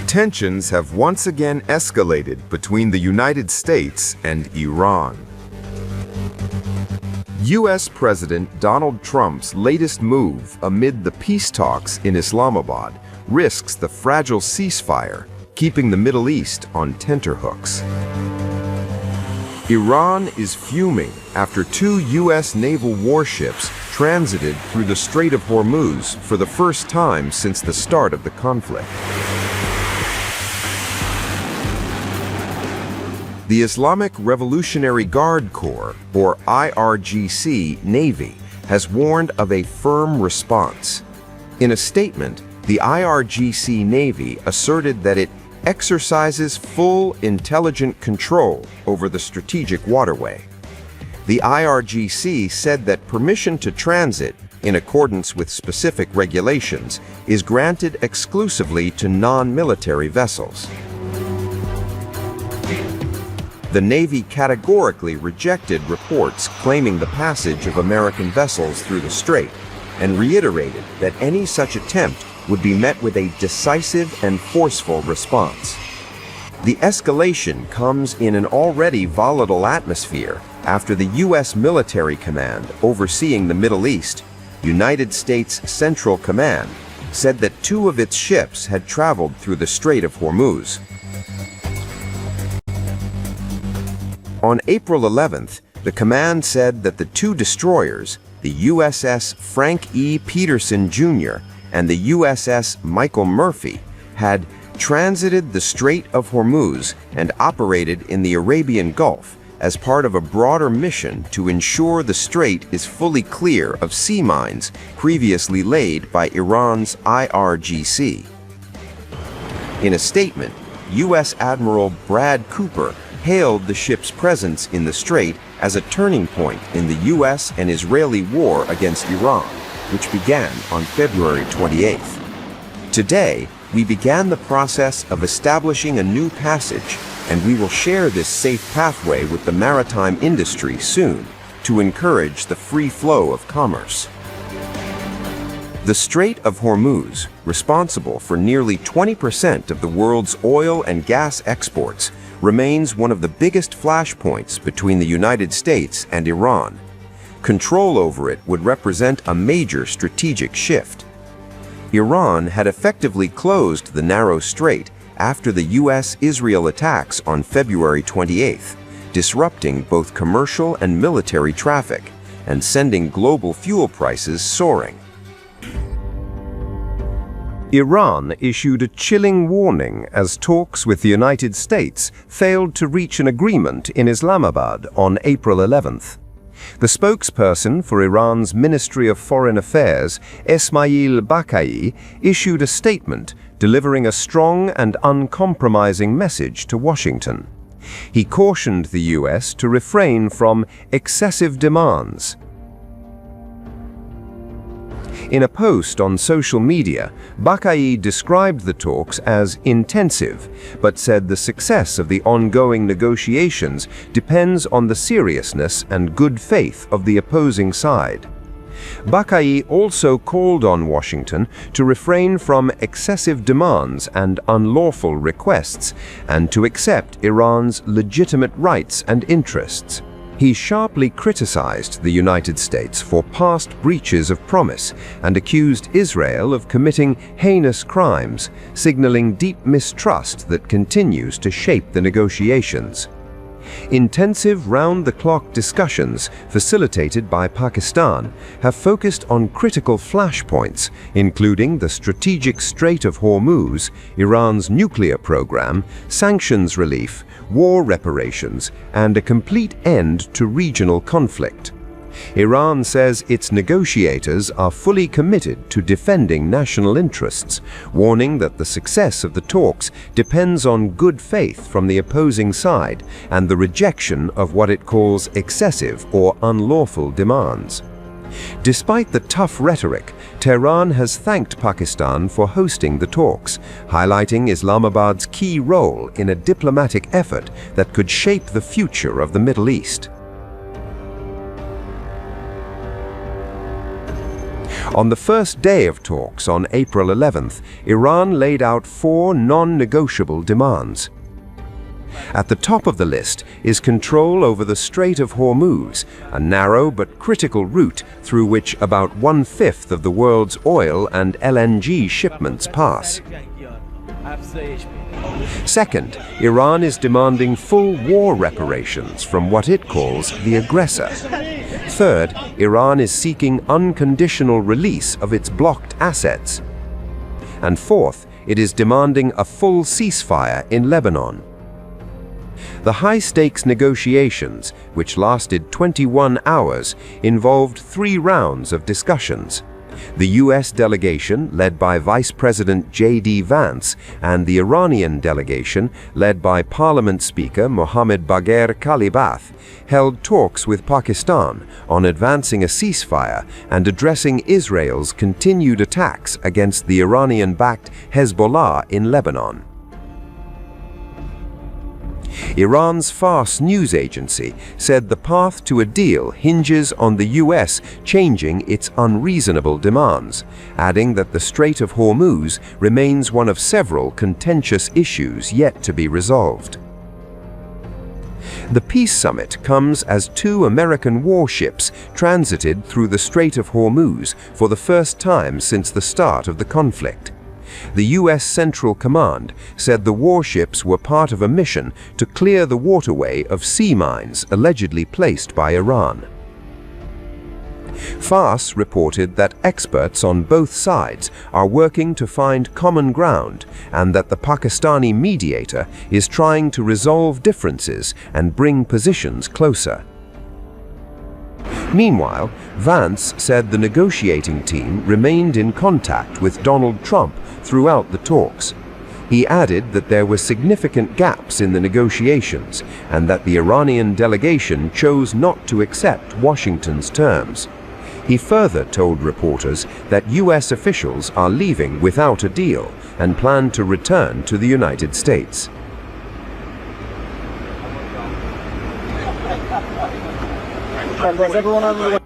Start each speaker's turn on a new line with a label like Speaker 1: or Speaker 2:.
Speaker 1: Tensions have once again escalated between the United States and Iran. U.S. President Donald Trump's latest move amid the peace talks in Islamabad risks the fragile ceasefire, keeping the Middle East on tenterhooks. Iran is fuming after 2 U.S. naval warships transited through the Strait of Hormuz for the first time since the start of the conflict. The Islamic Revolutionary Guard Corps, or Irgc, Navy has warned of a firm response. In a statement, the Irgc Navy asserted that it exercises full intelligent control over the strategic waterway. The Irgc said that permission to transit, in accordance with specific regulations, is granted exclusively to non-military vessels. The Navy categorically rejected reports claiming the passage of American vessels through the strait and reiterated that any such attempt would be met with a decisive and forceful response. The escalation comes in an already volatile atmosphere after the U.S. military command overseeing the Middle East, United States Central Command, said that 2 of its ships had traveled through the Strait of Hormuz. On April 11th, the command said that the 2 destroyers, the USS Frank E. Peterson Jr. and the USS Michael Murphy, had transited the Strait of Hormuz and operated in the Arabian Gulf as part of a broader mission to ensure the strait is fully clear of sea mines previously laid by Iran's Irgc. In a statement, U.S. Admiral Brad Cooper hailed the ship's presence in the strait as a turning point in the U.S. and Israeli war against Iran, which began on February 28th. Today, we began the process of establishing a new passage, and we will share this safe pathway with the maritime industry soon to encourage the free flow of commerce. The Strait of Hormuz, responsible for nearly 20% of the world's oil and gas exports, remains one of the biggest flashpoints between the United States and Iran. Control over it would represent a major strategic shift. Iran had effectively closed the narrow strait after the U.S.-Israel attacks on February 28th, disrupting both commercial and military traffic and sending global fuel prices soaring. Iran issued a chilling warning as talks with the United States failed to reach an agreement in Islamabad on April 11th. The spokesperson for Iran's Ministry of Foreign Affairs, Esmail Bakai, issued a statement delivering a strong and uncompromising message to Washington. He cautioned the U.S. to refrain from excessive demands. In a post on social media, Bakai described the talks as intensive, but said the success of the ongoing negotiations depends on the seriousness and good faith of the opposing side. Bakai also called on Washington to refrain from excessive demands and unlawful requests, and to accept Iran's legitimate rights and interests. He sharply criticized the United States for past breaches of promise and accused Israel of committing heinous crimes, signaling deep mistrust that continues to shape the negotiations. Intensive round-the-clock discussions, facilitated by Pakistan, have focused on critical flashpoints, including the strategic Strait of Hormuz, Iran's nuclear program, sanctions relief, war reparations, and a complete end to regional conflict. Iran says its negotiators are fully committed to defending national interests, warning that the success of the talks depends on good faith from the opposing side and the rejection of what it calls excessive or unlawful demands. Despite the tough rhetoric, Tehran has thanked Pakistan for hosting the talks, highlighting Islamabad's key role in a diplomatic effort that could shape the future of the Middle East. On the first day of talks on April 11th, Iran laid out 4 non-negotiable demands. At the top of the list is control over the Strait of Hormuz, a narrow but critical route through which about 1/5 of the world's oil and LNG shipments pass. Second, Iran is demanding full war reparations from what it calls the aggressor. Third, Iran is seeking unconditional release of its blocked assets. And fourth, it is demanding a full ceasefire in Lebanon. The high-stakes negotiations, which lasted 21 hours, involved 3 rounds of discussions. The U.S. delegation, led by Vice President J.D. Vance, and the Iranian delegation, led by Parliament Speaker Mohammad Bagher Kalibath, held talks with Pakistan on advancing a ceasefire and addressing Israel's continued attacks against the Iranian-backed Hezbollah in Lebanon. Iran's Fars news agency said the path to a deal hinges on the U.S. changing its unreasonable demands, adding that the Strait of Hormuz remains one of several contentious issues yet to be resolved. The peace summit comes as 2 American warships transited through the Strait of Hormuz for the first time since the start of the conflict. The U.S. Central Command said the warships were part of a mission to clear the waterway of sea mines allegedly placed by Iran. Fars reported that experts on both sides are working to find common ground and that the Pakistani mediator is trying to resolve differences and bring positions closer. Meanwhile, Vance said the negotiating team remained in contact with Donald Trump throughout the talks. He added that there were significant gaps in the negotiations and that the Iranian delegation chose not to accept Washington's terms. He further told reporters that U.S. officials are leaving without a deal and plan to return to the United States.
Speaker 2: Everyone